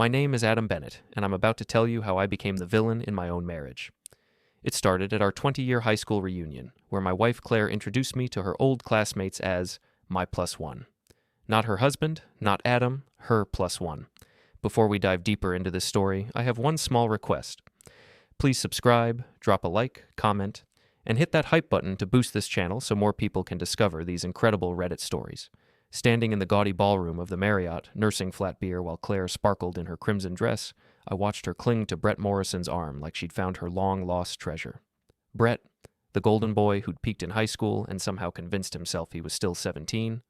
My name is Adam Bennett, and I'm about to tell you how I became the villain in my own marriage. It started at our 20-year high school reunion, where my wife Claire introduced me to her old classmates as my plus one. Not her husband, not Adam, her plus one. Before we dive deeper into this story, I have one small request. Please subscribe, drop a like, comment, and hit that hype button to boost this channel so more people can discover these incredible Reddit stories. Standing in the gaudy ballroom of the Marriott, nursing flat beer while Claire sparkled in her crimson dress, I watched her cling to Brett Morrison's arm like she'd found her long-lost treasure. Brett, the golden boy who'd peaked in high school and somehow convinced himself he was still 17.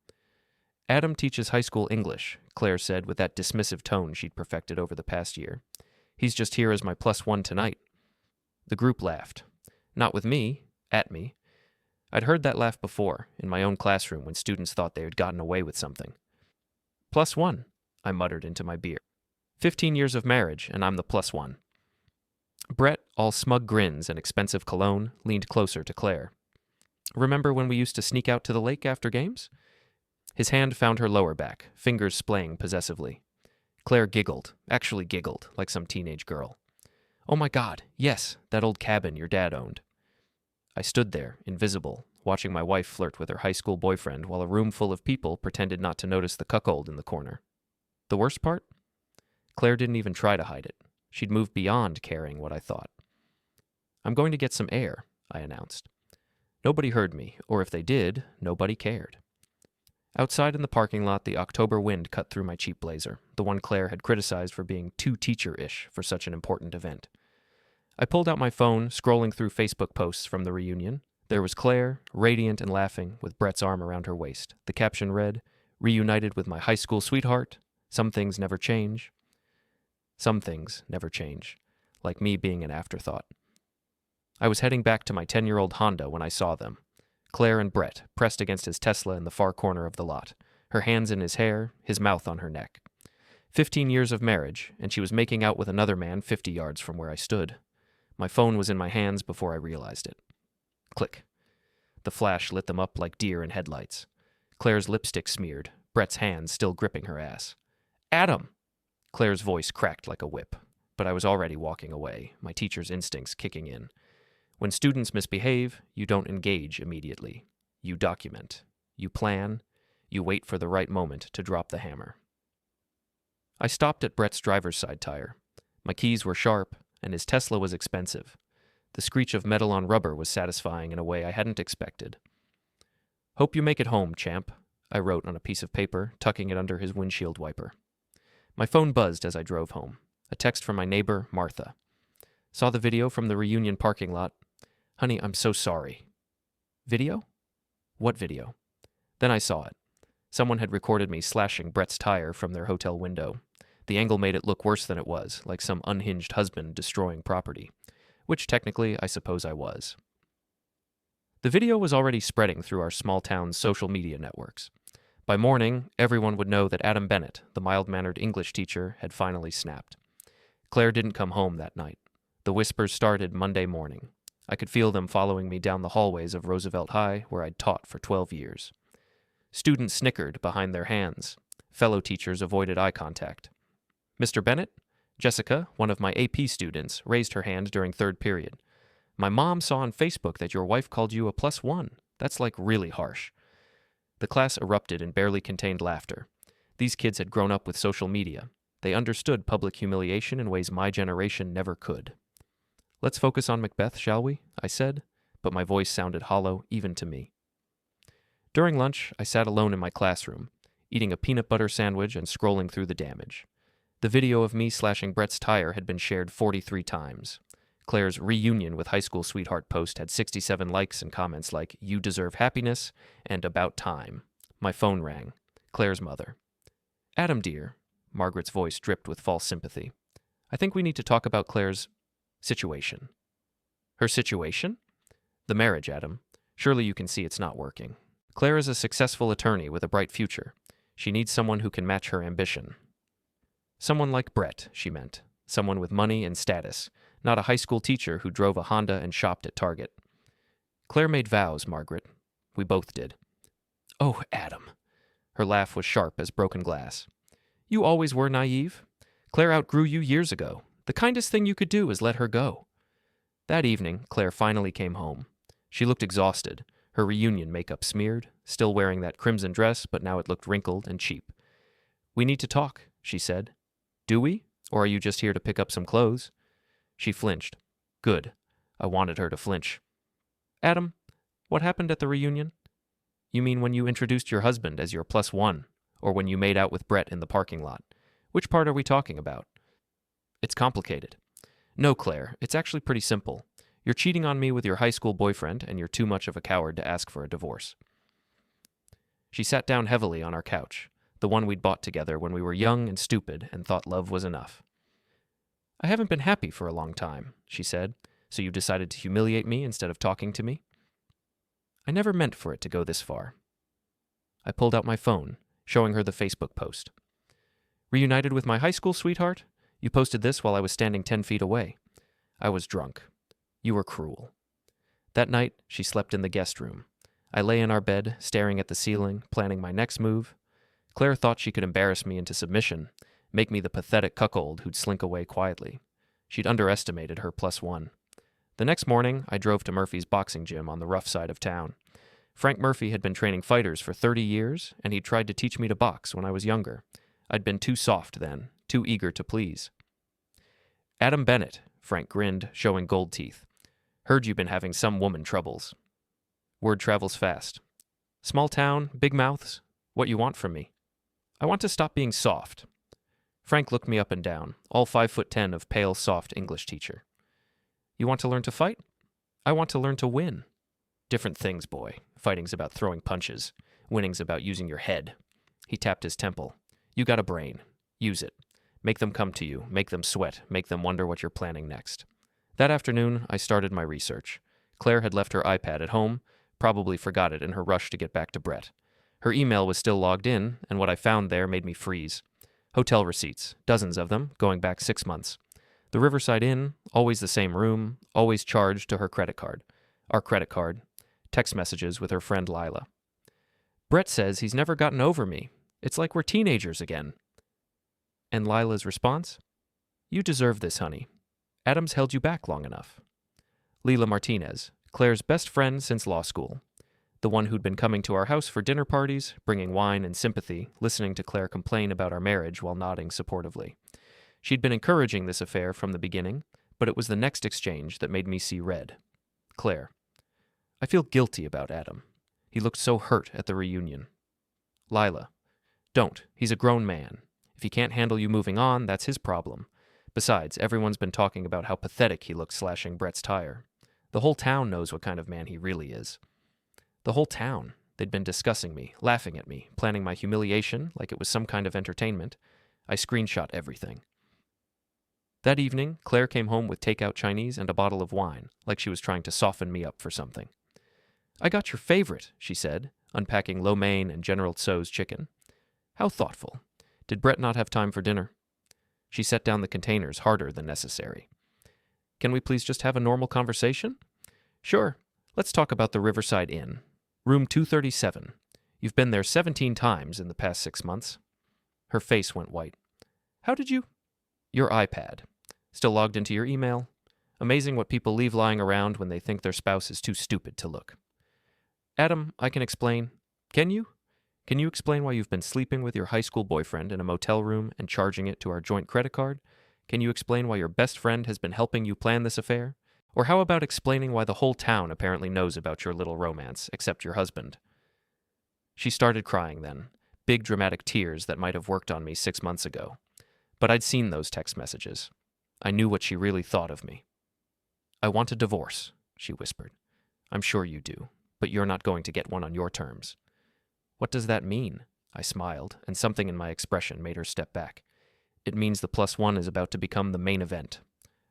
Adam teaches high school English, Claire said with that dismissive tone she'd perfected over the past year. He's just here as my plus one tonight. The group laughed. Not with me, at me. I'd heard that laugh before, in my own classroom when students thought they had gotten away with something. Plus one, I muttered into my beer. 15 years of marriage, and I'm the plus one. Brett, all smug grins and expensive cologne, leaned closer to Claire. Remember when we used to sneak out to the lake after games? His hand found her lower back, fingers splaying possessively. Claire giggled, actually giggled, like some teenage girl. Oh my God, yes, that old cabin your dad owned. I stood there, invisible, watching my wife flirt with her high school boyfriend while a room full of people pretended not to notice the cuckold in the corner. The worst part? Claire didn't even try to hide it. She'd moved beyond caring what I thought. I'm going to get some air, I announced. Nobody heard me, or if they did, nobody cared. Outside in the parking lot, the October wind cut through my cheap blazer, the one Claire had criticized for being too teacher-ish for such an important event. I pulled out my phone, scrolling through Facebook posts from the reunion. There was Claire, radiant and laughing, with Brett's arm around her waist. The caption read, "Reunited with my high school sweetheart. Some things never change." Some things never change, like me being an afterthought. I was heading back to my 10-year-old Honda when I saw them. Claire and Brett, pressed against his Tesla in the far corner of the lot, her hands in his hair, his mouth on her neck. 15 years of marriage, and she was making out with another man 50 yards from where I stood. My phone was in my hands before I realized it. Click. The flash lit them up like deer in headlights. Claire's lipstick smeared, Brett's hands still gripping her ass. Adam! Claire's voice cracked like a whip, but I was already walking away, my teacher's instincts kicking in. When students misbehave, you don't engage immediately. You document. You plan. You wait for the right moment to drop the hammer. I stopped at Brett's driver's side tire. My keys were sharp, and his Tesla was expensive. The screech of metal on rubber was satisfying in a way I hadn't expected. Hope you make it home, champ, I wrote on a piece of paper, tucking it under his windshield wiper. My phone buzzed as I drove home. A text from my neighbor, Martha. Saw the video from the reunion parking lot. Honey, I'm so sorry. Video? What video? Then I saw it. Someone had recorded me slashing Brett's tire from their hotel window. The angle made it look worse than it was, like some unhinged husband destroying property, which technically I suppose I was. The video was already spreading through our small town's social media networks. By morning, everyone would know that Adam Bennett, the mild-mannered English teacher, had finally snapped. Claire didn't come home that night. The whispers started Monday morning. I could feel them following me down the hallways of Roosevelt High, where I'd taught for 12 years. Students snickered behind their hands. Fellow teachers avoided eye contact. Mr. Bennett? Jessica, one of my AP students, raised her hand during third period. My mom saw on Facebook that your wife called you a plus one. That's like really harsh. The class erupted in barely contained laughter. These kids had grown up with social media. They understood public humiliation in ways my generation never could. Let's focus on Macbeth, shall we? I said, but my voice sounded hollow even to me. During lunch, I sat alone in my classroom, eating a peanut butter sandwich and scrolling through the damage. The video of me slashing Brett's tire had been shared 43 times. Claire's reunion with high school sweetheart post had 67 likes and comments like, "You deserve happiness," and "About time." My phone rang. Claire's mother. "Adam, dear," Margaret's voice dripped with false sympathy. "I think we need to talk about Claire's situation." Her situation? The marriage, Adam. Surely you can see it's not working. Claire is a successful attorney with a bright future. She needs someone who can match her ambition. Someone like Brett, she meant. Someone with money and status, not a high school teacher who drove a Honda and shopped at Target. Claire made vows, Margaret. We both did. Oh, Adam. Her laugh was sharp as broken glass. You always were naive. Claire outgrew you years ago. The kindest thing you could do is let her go. That evening, Claire finally came home. She looked exhausted, her reunion makeup smeared, still wearing that crimson dress, but now it looked wrinkled and cheap. "We need to talk," she said. "Do we? Or are you just here to pick up some clothes?" She flinched. Good. I wanted her to flinch. "Adam, what happened at the reunion?" "You mean when you introduced your husband as your +1, or when you made out with Brett in the parking lot? Which part are we talking about?" "It's complicated." "No, Claire, it's actually pretty simple. You're cheating on me with your high school boyfriend, and you're too much of a coward to ask for a divorce." She sat down heavily on our couch, the one we'd bought together when we were young and stupid and thought love was enough. "I haven't been happy for a long time," she said, "so you decided to humiliate me instead of talking to me?" "I never meant for it to go this far." I pulled out my phone, showing her the Facebook post. "Reunited with my high school sweetheart? You posted this while I was standing 10 feet away. I was drunk. You were cruel." That night, she slept in the guest room. I lay in our bed, staring at the ceiling, planning my next move. Claire thought she could embarrass me into submission, make me the pathetic cuckold who'd slink away quietly. She'd underestimated her +1. The next morning, I drove to Murphy's boxing gym on the rough side of town. Frank Murphy had been training fighters for 30 years, and he'd tried to teach me to box when I was younger. I'd been too soft then, too eager to please. "Adam Bennett," Frank grinned, showing gold teeth. "Heard you've been having some woman troubles." Word travels fast. "Small town, big mouths. What you want from me?" "I want to stop being soft." Frank looked me up and down, all 5'10" of pale, soft English teacher. "You want to learn to fight?" "I want to learn to win." "Different things, boy. Fighting's about throwing punches. Winning's about using your head." He tapped his temple. "You got a brain. Use it. Make them come to you. Make them sweat. Make them wonder what you're planning next." That afternoon, I started my research. Claire had left her iPad at home, probably forgot it in her rush to get back to Brett. Her email was still logged in, and what I found there made me freeze. Hotel receipts, dozens of them, going back 6 months. The Riverside Inn, always the same room, always charged to her credit card. Our credit card. Text messages with her friend Lila. "Brett says he's never gotten over me. It's like we're teenagers again." And Lila's response? "You deserve this, honey. Adam's held you back long enough." Leila Martinez, Claire's best friend since law school. The one who'd been coming to our house for dinner parties, bringing wine and sympathy, listening to Claire complain about our marriage while nodding supportively. She'd been encouraging this affair from the beginning, but it was the next exchange that made me see red. Claire: "I feel guilty about Adam. He looked so hurt at the reunion." Lila: "Don't. He's a grown man. If he can't handle you moving on, that's his problem. Besides, everyone's been talking about how pathetic he looked slashing Brett's tire. The whole town knows what kind of man he really is." The whole town. They'd been discussing me, laughing at me, planning my humiliation like it was some kind of entertainment. I screenshot everything. That evening, Claire came home with takeout Chinese and a bottle of wine, like she was trying to soften me up for something. "I got your favorite," she said, unpacking lo mein and General Tso's chicken. "How thoughtful. Did Brett not have time for dinner?" She set down the containers harder than necessary. "Can we please just have a normal conversation?" "Sure. Let's talk about the Riverside Inn. Room 237. You've been there 17 times in the past 6 months." Her face went white. "How did you—" "Your iPad. Still logged into your email. Amazing what people leave lying around when they think their spouse is too stupid to look." "Adam, I can explain." "Can you? Can you explain why you've been sleeping with your high school boyfriend in a motel room and charging it to our joint credit card? Can you explain why your best friend has been helping you plan this affair? Or how about explaining why the whole town apparently knows about your little romance, except your husband?" She started crying then, big dramatic tears that might have worked on me 6 months ago. But I'd seen those text messages. I knew what she really thought of me. "I want a divorce," she whispered. "I'm sure you do, but you're not going to get one on your terms." "What does that mean?" I smiled, and something in my expression made her step back. "It means the +1 is about to become the main event."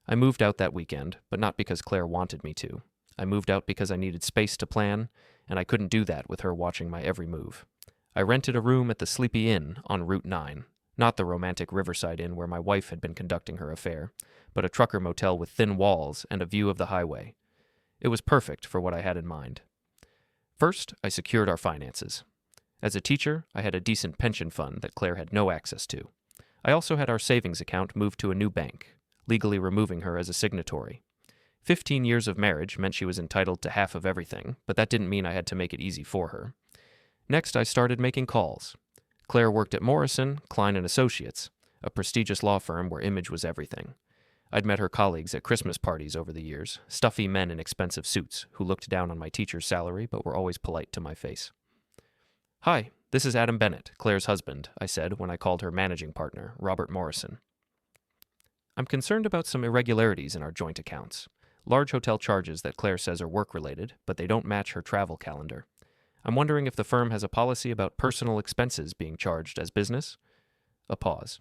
I moved out that weekend, but not because Claire wanted me to. I moved out because I needed space to plan, and I couldn't do that with her watching my every move. I rented a room at the Sleepy Inn on Route 9, not the romantic Riverside Inn where my wife had been conducting her affair, but a trucker motel with thin walls and a view of the highway. It was perfect for what I had in mind. First, I secured our finances. As a teacher, I had a decent pension fund that Claire had no access to. I also had our savings account moved to a new bank, legally removing her as a signatory. 15 years of marriage meant she was entitled to half of everything, but that didn't mean I had to make it easy for her. Next, I started making calls. Claire worked at Morrison, Klein & Associates, a prestigious law firm where image was everything. I'd met her colleagues at Christmas parties over the years, stuffy men in expensive suits who looked down on my teacher's salary but were always polite to my face. "Hi, this is Adam Bennett, Claire's husband," I said when I called her managing partner, Robert Morrison. "I'm concerned about some irregularities in our joint accounts. Large hotel charges that Claire says are work-related, but they don't match her travel calendar. I'm wondering if the firm has a policy about personal expenses being charged as business?" A pause.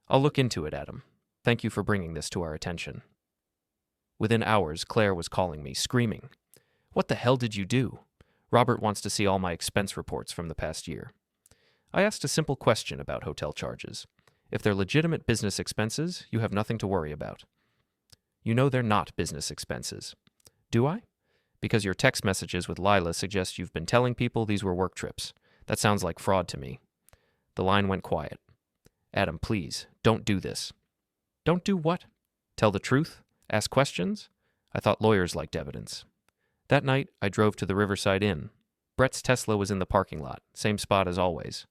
"I'll look into it, Adam. Thank you for bringing this to our attention." Within hours, Claire was calling me, screaming, "What the hell did you do? Robert wants to see all my expense reports from the past year." I asked a simple question about hotel charges. If they're legitimate business expenses, you have nothing to worry about. "You know they're not business expenses." "Do I? Because your text messages with Lila suggest you've been telling people these were work trips. That sounds like fraud to me." The line went quiet. "Adam, please, don't do this." "Don't do what? Tell the truth? Ask questions?" I thought lawyers liked evidence. That night, I drove to the Riverside Inn. Brett's Tesla was in the parking lot, same spot as always.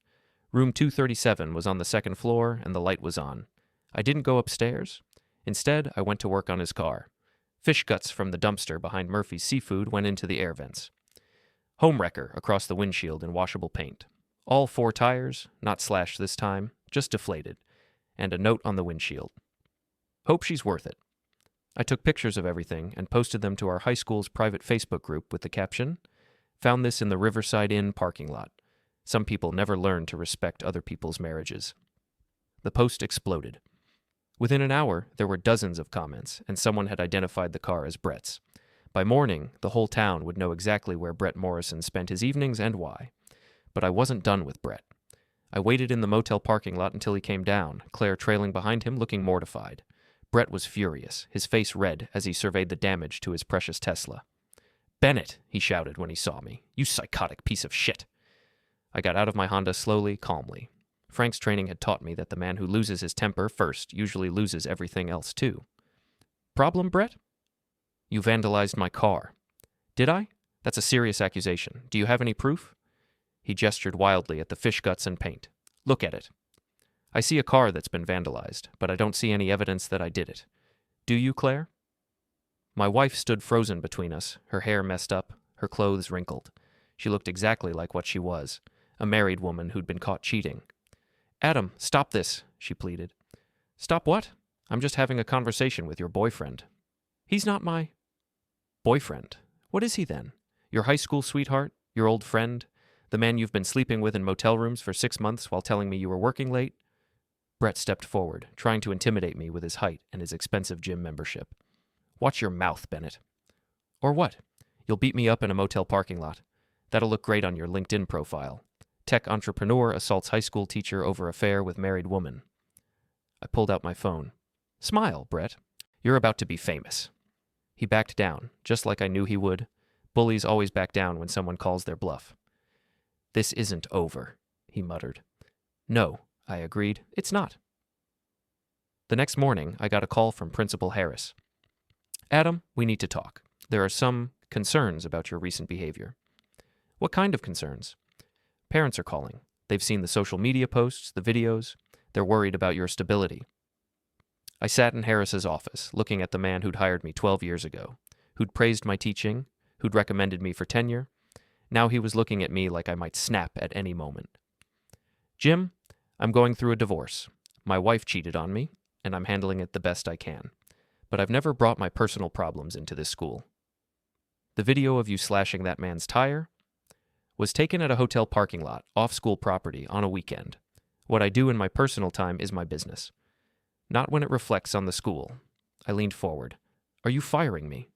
Room 237 was on the second floor, and the light was on. I didn't go upstairs. Instead, I went to work on his car. Fish guts from the dumpster behind Murphy's Seafood went into the air vents. Home wrecker across the windshield in washable paint. All 4 tires, not slashed this time, just deflated, and a note on the windshield. "Hope she's worth it." I took pictures of everything and posted them to our high school's private Facebook group with the caption, "Found this in the Riverside Inn parking lot. Some people never learn to respect other people's marriages." The post exploded. Within an hour, there were dozens of comments, and someone had identified the car as Brett's. By morning, the whole town would know exactly where Brett Morrison spent his evenings and why. But I wasn't done with Brett. I waited in the motel parking lot until he came down, Claire trailing behind him, looking mortified. Brett was furious, his face red as he surveyed the damage to his precious Tesla. "Bennett," he shouted when he saw me, "you psychotic piece of shit." I got out of my Honda slowly, calmly. Frank's training had taught me that the man who loses his temper first usually loses everything else too. "Problem, Brett?" "You vandalized my car." "Did I? That's a serious accusation. Do you have any proof?" He gestured wildly at the fish guts and paint. "Look at it." "I see a car that's been vandalized, but I don't see any evidence that I did it. Do you, Claire?" My wife stood frozen between us, her hair messed up, her clothes wrinkled. She looked exactly like what she was, a married woman who'd been caught cheating. "Adam, stop this," she pleaded. "Stop what? I'm just having a conversation with your boyfriend." "He's not my..." "Boyfriend? What is he then? Your high school sweetheart? Your old friend? The man you've been sleeping with in motel rooms for 6 months while telling me you were working late?" Brett stepped forward, trying to intimidate me with his height and his expensive gym membership. "Watch your mouth, Bennett." "Or what? You'll beat me up in a motel parking lot. That'll look great on your LinkedIn profile. Tech entrepreneur assaults high school teacher over affair with married woman." I pulled out my phone. "Smile, Brett. You're about to be famous." He backed down, just like I knew he would. Bullies always back down when someone calls their bluff. "This isn't over," he muttered. "No," I agreed. "It's not." The next morning, I got a call from Principal Harris. "Adam, we need to talk. There are some concerns about your recent behavior." "What kind of concerns?" "Parents are calling. They've seen the social media posts, the videos. They're worried about your stability." I sat in Harris's office, looking at the man who'd hired me 12 years ago, who'd praised my teaching, who'd recommended me for tenure. Now he was looking at me like I might snap at any moment. "Jim, I'm going through a divorce. My wife cheated on me, and I'm handling it the best I can. But I've never brought my personal problems into this school. The video of you slashing that man's tire was taken at a hotel parking lot, off school property, on a weekend. What I do in my personal time is my business. Not when it reflects on the school." I leaned forward. "Are you firing me?"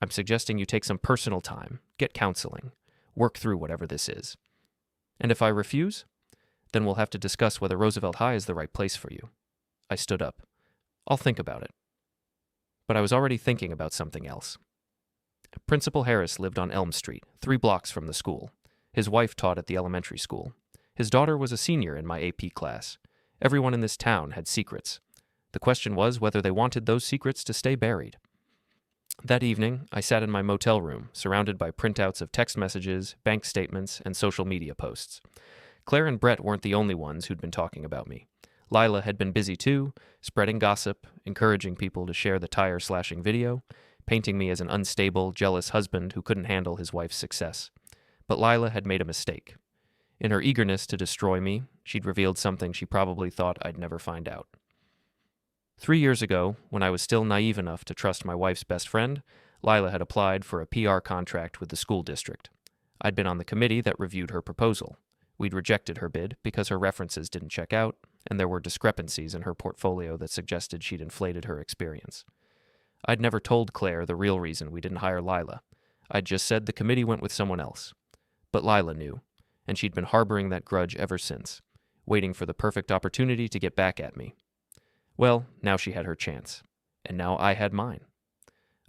"I'm suggesting you take some personal time, get counseling, work through whatever this is. And if I refuse, then we'll have to discuss whether Roosevelt High is the right place for you." I stood up. "I'll think about it." But I was already thinking about something else. Principal Harris lived on Elm Street, 3 blocks from the school. His wife taught at the elementary school. His daughter was a senior in my AP class, Everyone in this town had secrets. The question was whether they wanted those secrets to stay buried. That evening, I sat in my motel room, surrounded by printouts of text messages, bank statements, and social media posts. Claire and Brett weren't the only ones who'd been talking about me. Lila had been busy too, spreading gossip, encouraging people to share the tire-slashing video, painting me as an unstable, jealous husband who couldn't handle his wife's success. But Lila had made a mistake. In her eagerness to destroy me, she'd revealed something she probably thought I'd never find out. 3 years ago, when I was still naive enough to trust my wife's best friend, Lila had applied for a PR contract with the school district. I'd been on the committee that reviewed her proposal. We'd rejected her bid because her references didn't check out, and there were discrepancies in her portfolio that suggested she'd inflated her experience. I'd never told Claire the real reason we didn't hire Lila. I'd just said the committee went with someone else. But Lila knew, and she'd been harboring that grudge ever since, waiting for the perfect opportunity to get back at me. Well, now she had her chance, and now I had mine.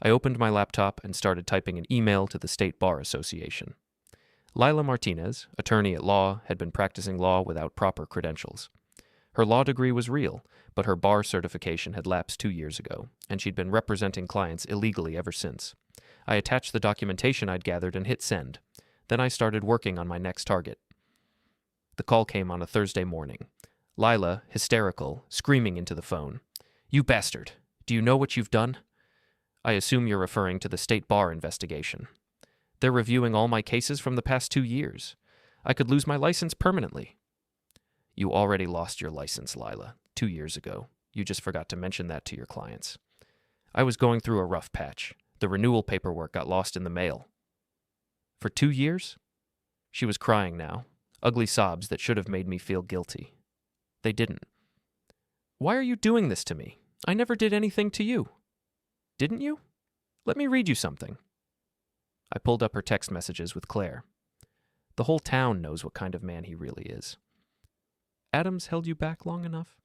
I opened my laptop and started typing an email to the State Bar Association. Lila Martinez, attorney at law, had been practicing law without proper credentials. Her law degree was real, but her bar certification had lapsed 2 years ago, and she'd been representing clients illegally ever since. I attached the documentation I'd gathered and hit send. Then I started working on my next target. The call came on a Thursday morning. Lila, hysterical, screaming into the phone. "You bastard! Do you know what you've done?" I assume you're referring to the State Bar investigation. They're reviewing all my cases from the past 2 years. I could lose my license permanently. You already lost your license, Lila, 2 years ago. You just forgot to mention that to your clients. I was going through a rough patch. The renewal paperwork got lost in the mail. For 2 years? She was crying now, ugly sobs that should have made me feel guilty. They didn't. Why are you doing this to me? I never did anything to you. Didn't you? Let me read you something. I pulled up her text messages with Claire. The whole town knows what kind of man he really is. Adam's held you back long enough?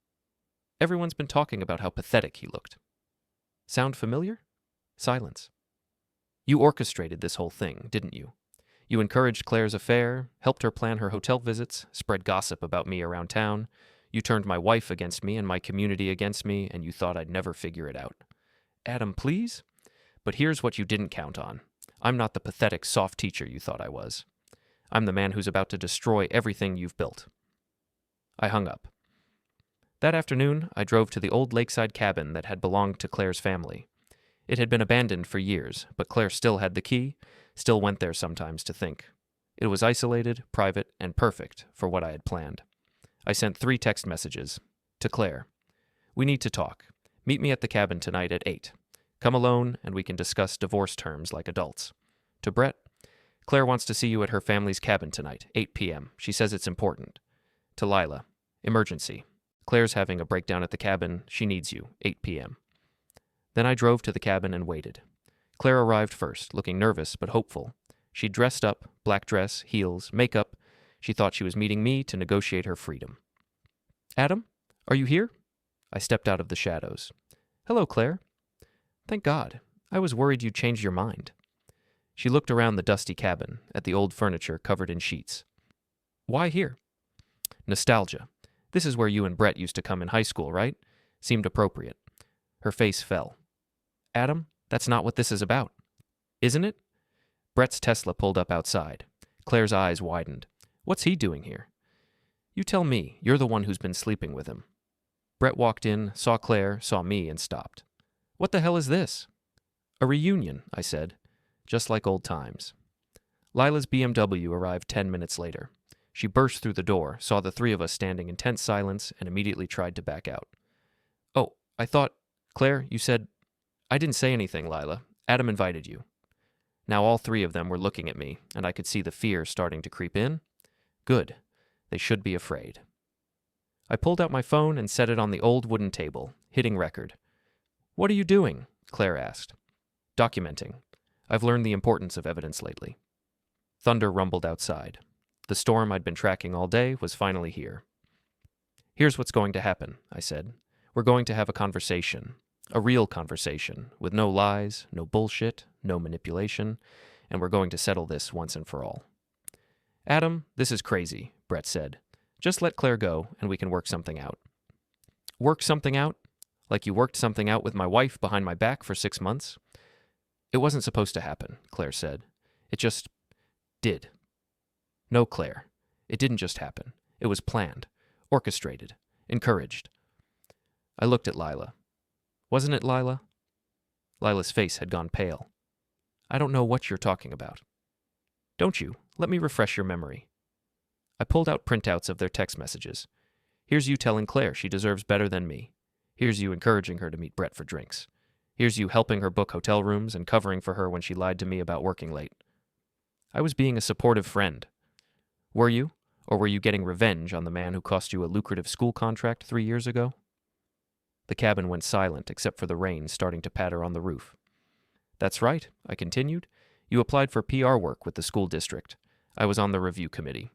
Everyone's been talking about how pathetic he looked. Sound familiar? Silence. You orchestrated this whole thing, didn't you? You encouraged Claire's affair, helped her plan her hotel visits, spread gossip about me around town. You turned my wife against me and my community against me, and you thought I'd never figure it out. Adam, please? But here's what you didn't count on. I'm not the pathetic, soft teacher you thought I was. I'm the man who's about to destroy everything you've built. I hung up. That afternoon, I drove to the old lakeside cabin that had belonged to Claire's family. It had been abandoned for years, but Claire still had the key, still went there sometimes to think. It was isolated, private, and perfect for what I had planned. I sent 3 text messages. To Claire. We need to talk. Meet me at the cabin tonight at 8. Come alone, and we can discuss divorce terms like adults. To Brett. Claire wants to see you at her family's cabin tonight, 8 p.m. She says it's important. To Lila. Emergency. Claire's having a breakdown at the cabin. She needs you, 8 p.m. Then I drove to the cabin and waited. Claire arrived first, looking nervous but hopeful. She'd dressed up, black dress, heels, makeup. She thought she was meeting me to negotiate her freedom. Adam, are you here? I stepped out of the shadows. Hello, Claire. Thank God. I was worried you'd changed your mind. She looked around the dusty cabin, at the old furniture covered in sheets. Why here? Nostalgia. This is where you and Brett used to come in high school, right? Seemed appropriate. Her face fell. Adam, that's not what this is about. Isn't it? Brett's Tesla pulled up outside. Claire's eyes widened. What's he doing here? You tell me. You're the one who's been sleeping with him. Brett walked in, saw Claire, saw me, and stopped. What the hell is this? A reunion, I said. Just like old times. Lila's BMW arrived 10 minutes later. She burst through the door, saw the 3 of us standing in tense silence, and immediately tried to back out. Oh, I thought... Claire, you said... I didn't say anything, Lila. Adam invited you. Now all 3 of them were looking at me, and I could see the fear starting to creep in. Good. They should be afraid. I pulled out my phone and set it on the old wooden table, hitting record. What are you doing? Claire asked. Documenting. I've learned the importance of evidence lately. Thunder rumbled outside. The storm I'd been tracking all day was finally here. Here's what's going to happen, I said. We're going to have a conversation. A real conversation, with no lies, no bullshit, no manipulation, and we're going to settle this once and for all. Adam, this is crazy, Brett said. Just let Claire go, and we can work something out. Work something out? Like you worked something out with my wife behind my back for 6 months? It wasn't supposed to happen, Claire said. It just did. No, Claire. It didn't just happen. It was planned, orchestrated, encouraged. I looked at Lila. Wasn't it, Lila? Lila's face had gone pale. I don't know what you're talking about. Don't you? Let me refresh your memory. I pulled out printouts of their text messages. Here's you telling Claire she deserves better than me. Here's you encouraging her to meet Brett for drinks. Here's you helping her book hotel rooms and covering for her when she lied to me about working late. I was being a supportive friend. Were you? Or were you getting revenge on the man who cost you a lucrative school contract 3 years ago? The cabin went silent except for the rain starting to patter on the roof. That's right, I continued. You applied for PR work with the school district. I was on the review committee.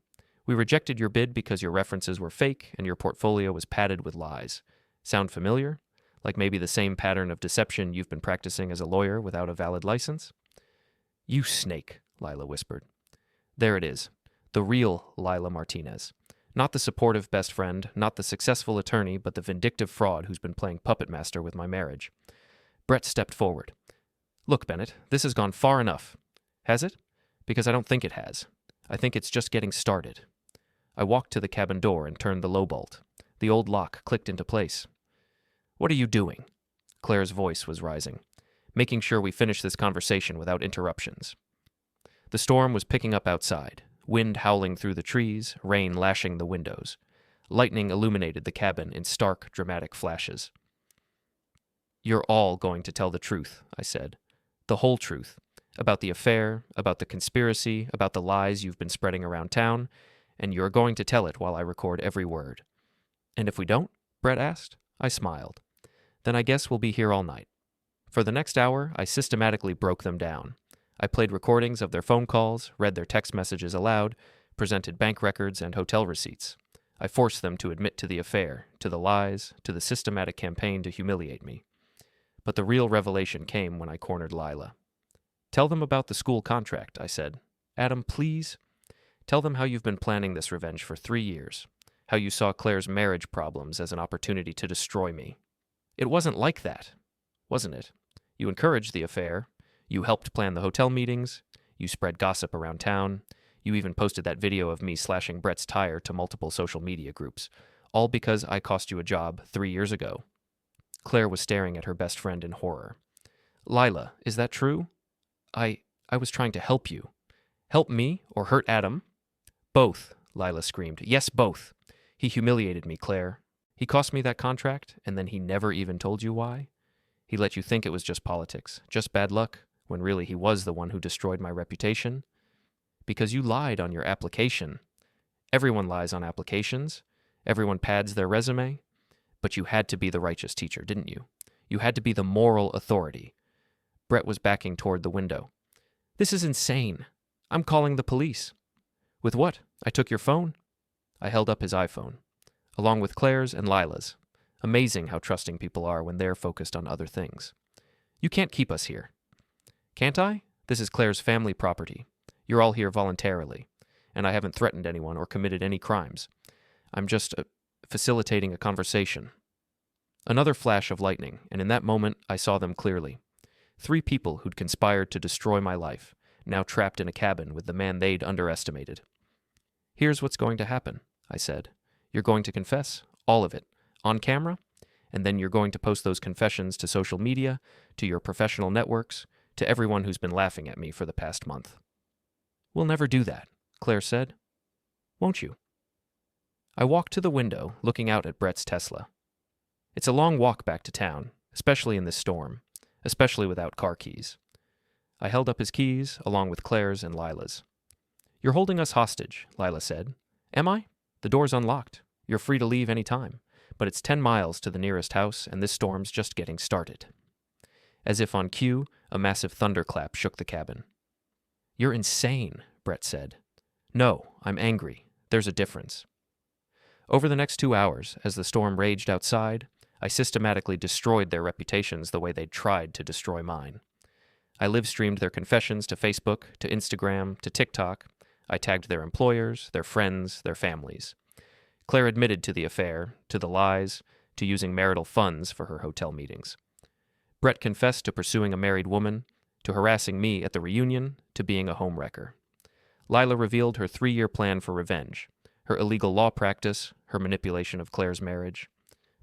We rejected your bid because your references were fake and your portfolio was padded with lies. Sound familiar? Like maybe the same pattern of deception you've been practicing as a lawyer without a valid license? You snake, Lila whispered. There it is. The real Lila Martinez. Not the supportive best friend, not the successful attorney, but the vindictive fraud who's been playing puppet master with my marriage. Brett stepped forward. Look, Bennett, this has gone far enough. Has it? Because I don't think it has. I think it's just getting started. I walked to the cabin door and turned the low bolt. The old lock clicked into place. What are you doing? Claire's voice was rising, making sure we finish this conversation without interruptions. The storm was picking up outside, wind howling through the trees, rain lashing the windows. Lightning illuminated the cabin in stark, dramatic flashes. You're all going to tell the truth, I said. The whole truth. About the affair, about the conspiracy, about the lies you've been spreading around town, and you're going to tell it while I record every word. And if we don't? Brett asked. I smiled. Then I guess we'll be here all night. For the next hour, I systematically broke them down. I played recordings of their phone calls, read their text messages aloud, presented bank records and hotel receipts. I forced them to admit to the affair, to the lies, to the systematic campaign to humiliate me. But the real revelation came when I cornered Lila. Tell them about the school contract, I said. Adam, please. Tell them how you've been planning this revenge for 3 years. How you saw Claire's marriage problems as an opportunity to destroy me. It wasn't like that, wasn't it? You encouraged the affair. You helped plan the hotel meetings. You spread gossip around town. You even posted that video of me slashing Brett's tire to multiple social media groups. All because I cost you a job 3 years ago. Claire was staring at her best friend in horror. Lila, is that true? I was trying to help you. Help me or hurt Adam? Both, Lila screamed. Yes, both. He humiliated me, Claire. He cost me that contract, and then he never even told you why? He let you think it was just politics, just bad luck, when really he was the one who destroyed my reputation? Because you lied on your application. Everyone lies on applications. Everyone pads their resume. But you had to be the righteous teacher, didn't you? You had to be the moral authority. Brett was backing toward the window. This is insane. I'm calling the police. With what? I took your phone? I held up his iPhone, along with Claire's and Lila's. Amazing how trusting people are when they're focused on other things. You can't keep us here. Can't I? This is Claire's family property. You're all here voluntarily, and I haven't threatened anyone or committed any crimes. I'm just facilitating a conversation. Another flash of lightning, and in that moment I saw them clearly. 3 people who'd conspired to destroy my life, now trapped in a cabin with the man they'd underestimated. Here's what's going to happen, I said. You're going to confess, all of it, on camera, and then you're going to post those confessions to social media, to your professional networks, to everyone who's been laughing at me for the past month. We'll never do that, Claire said. Won't you? I walked to the window, looking out at Brett's Tesla. It's a long walk back to town, especially in this storm, especially without car keys. I held up his keys, along with Claire's and Lila's. You're holding us hostage, Lila said. Am I? The door's unlocked. You're free to leave any time, but it's 10 miles to the nearest house, and this storm's just getting started. As if on cue, a massive thunderclap shook the cabin. You're insane, Brett said. No, I'm angry. There's a difference. Over the next 2 hours, as the storm raged outside, I systematically destroyed their reputations the way they'd tried to destroy mine. I live-streamed their confessions to Facebook, to Instagram, to TikTok. I tagged their employers, their friends, their families. Claire admitted to the affair, to the lies, to using marital funds for her hotel meetings. Brett confessed to pursuing a married woman, to harassing me at the reunion, to being a homewrecker. Lila revealed her 3-year plan for revenge, her illegal law practice, her manipulation of Claire's marriage.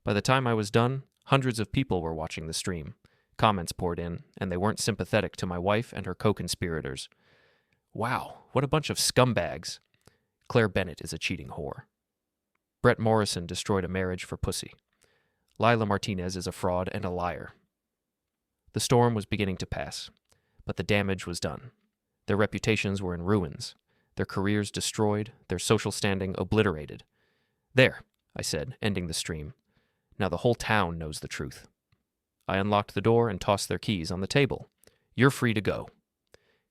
By the time I was done, hundreds of people were watching the stream. Comments poured in, and they weren't sympathetic to my wife and her co-conspirators. Wow, what a bunch of scumbags. Claire Bennett is a cheating whore. Brett Morrison destroyed a marriage for pussy. Lila Martinez is a fraud and a liar. The storm was beginning to pass, but the damage was done. Their reputations were in ruins, their careers destroyed, their social standing obliterated. There, I said, ending the stream. Now the whole town knows the truth. I unlocked the door and tossed their keys on the table. You're free to go.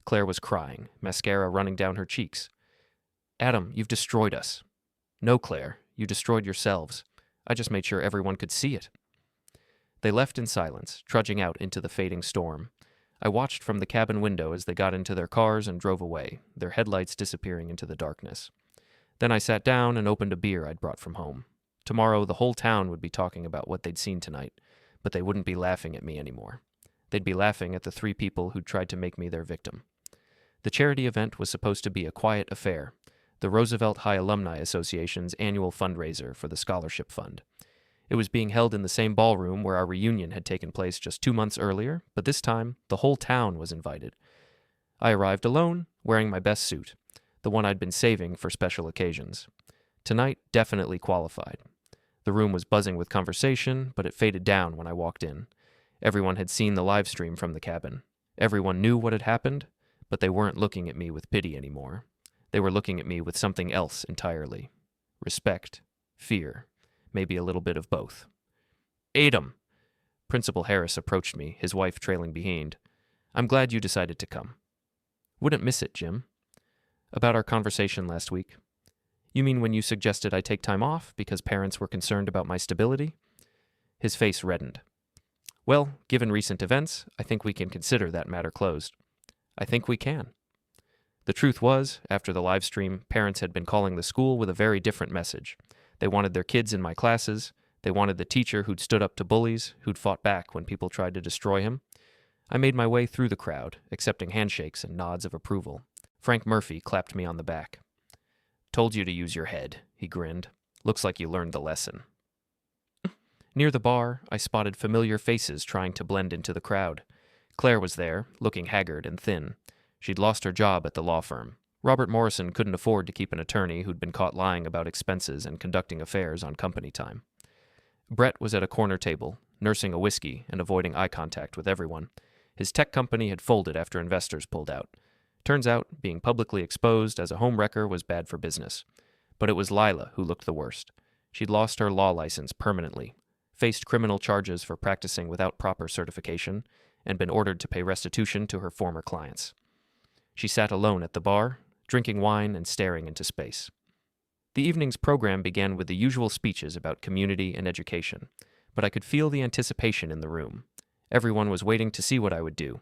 Claire was crying, mascara running down her cheeks. Adam, you've destroyed us. No, Claire, you destroyed yourselves. I just made sure everyone could see it. They left in silence, trudging out into the fading storm. I watched from the cabin window as they got into their cars and drove away, their headlights disappearing into the darkness. Then I sat down and opened a beer I'd brought from home. Tomorrow, the whole town would be talking about what they'd seen tonight, but they wouldn't be laughing at me anymore. They'd be laughing at the 3 people who'd tried to make me their victim. The charity event was supposed to be a quiet affair, the Roosevelt High Alumni Association's annual fundraiser for the Scholarship Fund. It was being held in the same ballroom where our reunion had taken place just 2 months earlier, but this time, the whole town was invited. I arrived alone, wearing my best suit, the one I'd been saving for special occasions. Tonight definitely qualified. The room was buzzing with conversation, but it faded down when I walked in. Everyone had seen the live stream from the cabin. Everyone knew what had happened, but they weren't looking at me with pity anymore. They were looking at me with something else entirely. Respect, fear, maybe a little bit of both. Adam! Principal Harris approached me, his wife trailing behind. I'm glad you decided to come. Wouldn't miss it, Jim. About our conversation last week. You mean when you suggested I take time off because parents were concerned about my stability? His face reddened. Well, given recent events, I think we can consider that matter closed. I think we can. The truth was, after the live stream, parents had been calling the school with a very different message. They wanted their kids in my classes. They wanted the teacher who'd stood up to bullies, who'd fought back when people tried to destroy him. I made my way through the crowd, accepting handshakes and nods of approval. Frank Murphy clapped me on the back. Told you to use your head, he grinned. Looks like you learned the lesson. Near the bar, I spotted familiar faces trying to blend into the crowd. Claire was there, looking haggard and thin. She'd lost her job at the law firm. Robert Morrison couldn't afford to keep an attorney who'd been caught lying about expenses and conducting affairs on company time. Brett was at a corner table, nursing a whiskey and avoiding eye contact with everyone. His tech company had folded after investors pulled out. Turns out, being publicly exposed as a homewrecker was bad for business. But it was Lila who looked the worst. She'd lost her law license permanently, faced criminal charges for practicing without proper certification, and been ordered to pay restitution to her former clients. She sat alone at the bar, drinking wine and staring into space. The evening's program began with the usual speeches about community and education, but I could feel the anticipation in the room. Everyone was waiting to see what I would do.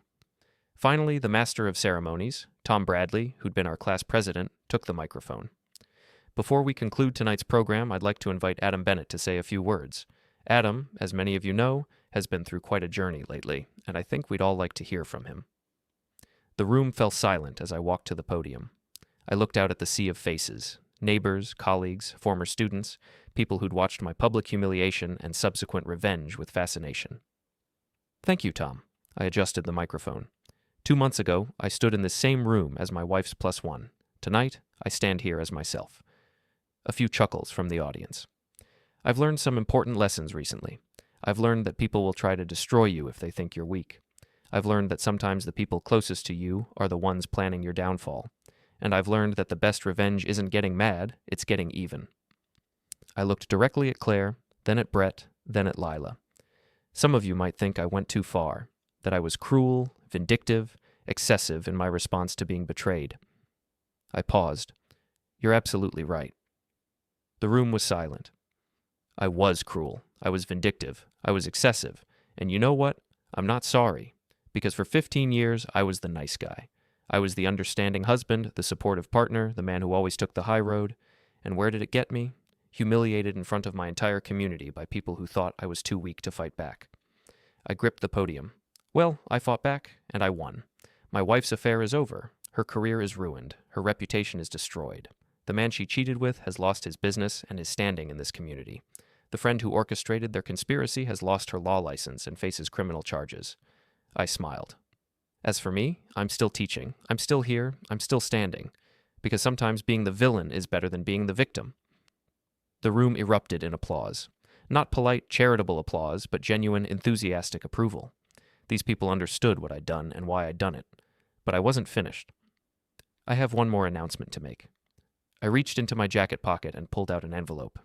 Finally, the master of ceremonies, Tom Bradley, who'd been our class president, took the microphone. Before we conclude tonight's program, I'd like to invite Adam Bennett to say a few words. Adam, as many of you know, has been through quite a journey lately, and I think we'd all like to hear from him. The room fell silent as I walked to the podium. I looked out at the sea of faces, neighbors, colleagues, former students, people who'd watched my public humiliation and subsequent revenge with fascination. Thank you, Tom. I adjusted the microphone. 2 months ago, I stood in the same room as my wife's +1. Tonight, I stand here as myself. A few chuckles from the audience. I've learned some important lessons recently. I've learned that people will try to destroy you if they think you're weak. I've learned that sometimes the people closest to you are the ones planning your downfall. And I've learned that the best revenge isn't getting mad, it's getting even. I looked directly at Claire, then at Brett, then at Lila. Some of you might think I went too far, that I was cruel, vindictive, excessive in my response to being betrayed. I paused. You're absolutely right. The room was silent. I was cruel. I was vindictive. I was excessive. And you know what? I'm not sorry. Because for 15 years, I was the nice guy. I was the understanding husband, the supportive partner, the man who always took the high road. And where did it get me? humiliated in front of my entire community by people who thought I was too weak to fight back. I gripped the podium. Well, I fought back, and I won. My wife's affair is over. Her career is ruined. Her reputation is destroyed. The man she cheated with has lost his business and his standing in this community. The friend who orchestrated their conspiracy has lost her law license and faces criminal charges. I smiled. As for me, I'm still teaching. I'm still here. I'm still standing. Because sometimes being the villain is better than being the victim. The room erupted in applause. Not polite, charitable applause, but genuine, enthusiastic approval. These people understood what I'd done and why I'd done it. But I wasn't finished. I have one more announcement to make. I reached into my jacket pocket and pulled out an envelope.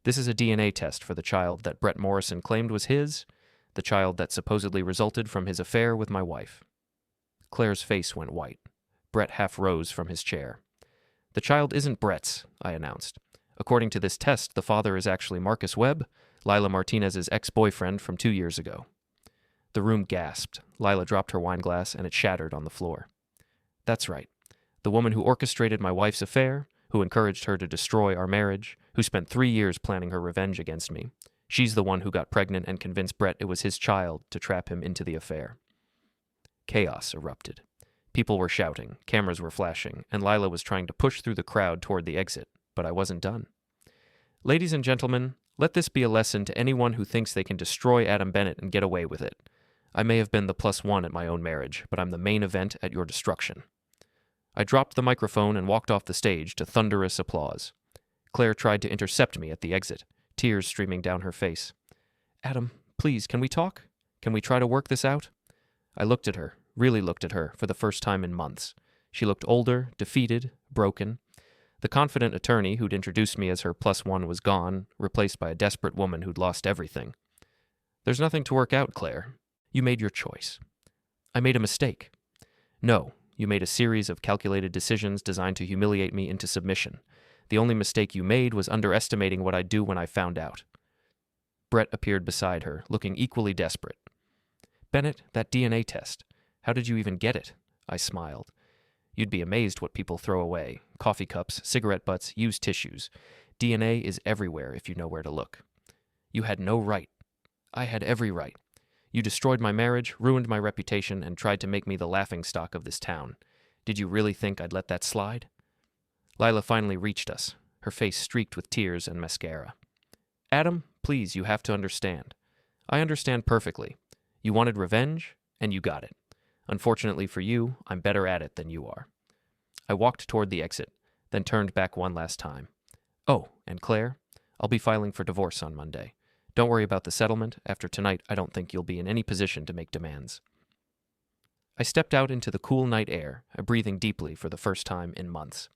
This is a DNA test for the child that Brett Morrison claimed was his, the child that supposedly resulted from his affair with my wife. Claire's face went white. Brett half rose from his chair. The child isn't Brett's, I announced. According to this test, the father is actually Marcus Webb, Lila Martinez's ex-boyfriend from 2 years ago. The room gasped. Lila dropped her wine glass and it shattered on the floor. That's right. The woman who orchestrated my wife's affair, who encouraged her to destroy our marriage, who spent 3 years planning her revenge against me. She's the one who got pregnant and convinced Brett it was his child to trap him into the affair. Chaos erupted. People were shouting, cameras were flashing, and Lila was trying to push through the crowd toward the exit, but I wasn't done. Ladies and gentlemen, let this be a lesson to anyone who thinks they can destroy Adam Bennett and get away with it. I may have been the +1 at my own marriage, but I'm the main event at your destruction. I dropped the microphone and walked off the stage to thunderous applause. Claire tried to intercept me at the exit, tears streaming down her face. Adam, please, can we talk? Can we try to work this out? I looked at her, really looked at her, for the first time in months. She looked older, defeated, broken. The confident attorney who'd introduced me as her +1 was gone, replaced by a desperate woman who'd lost everything. There's nothing to work out, Claire. You made your choice. I made a mistake. No, you made a series of calculated decisions designed to humiliate me into submission. The only mistake you made was underestimating what I'd do when I found out. Brett appeared beside her, looking equally desperate. Bennett, that DNA test. How did you even get it? I smiled. You'd be amazed what people throw away. Coffee cups, cigarette butts, used tissues. DNA is everywhere if you know where to look. You had no right. I had every right. You destroyed my marriage, ruined my reputation, and tried to make me the laughingstock of this town. Did you really think I'd let that slide? Lila finally reached us, her face streaked with tears and mascara. Adam, please, you have to understand. I understand perfectly. You wanted revenge, and you got it. Unfortunately for you, I'm better at it than you are. I walked toward the exit, then turned back one last time. Oh, and Claire, I'll be filing for divorce on Monday. Don't worry about the settlement. After tonight, I don't think you'll be in any position to make demands. I stepped out into the cool night air, breathing deeply for the first time in months.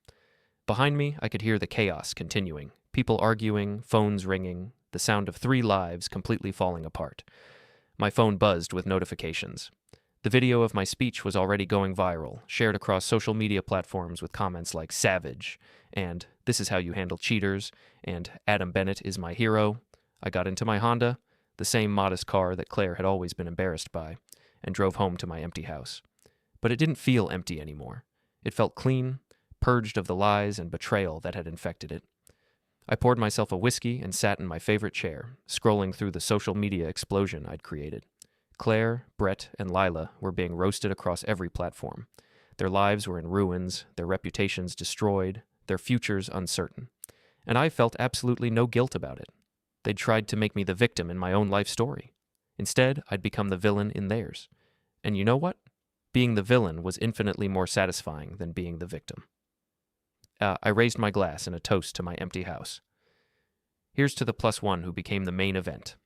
Behind me, I could hear the chaos continuing, people arguing, phones ringing, the sound of 3 lives completely falling apart. My phone buzzed with notifications. The video of my speech was already going viral, shared across social media platforms with comments like "savage" and "this is how you handle cheaters" and "Adam Bennett is my hero." I got into my Honda, the same modest car that Claire had always been embarrassed by, and drove home to my empty house. But it didn't feel empty anymore. It felt clean, purged of the lies and betrayal that had infected it. I poured myself a whiskey and sat in my favorite chair, scrolling through the social media explosion I'd created. Claire, Brett, and Lila were being roasted across every platform. Their lives were in ruins, their reputations destroyed, their futures uncertain. And I felt absolutely no guilt about it. They'd tried to make me the victim in my own life story. Instead, I'd become the villain in theirs. And you know what? Being the villain was infinitely more satisfying than being the victim. I raised my glass in a toast to my empty house. Here's to the +1 who became the main event.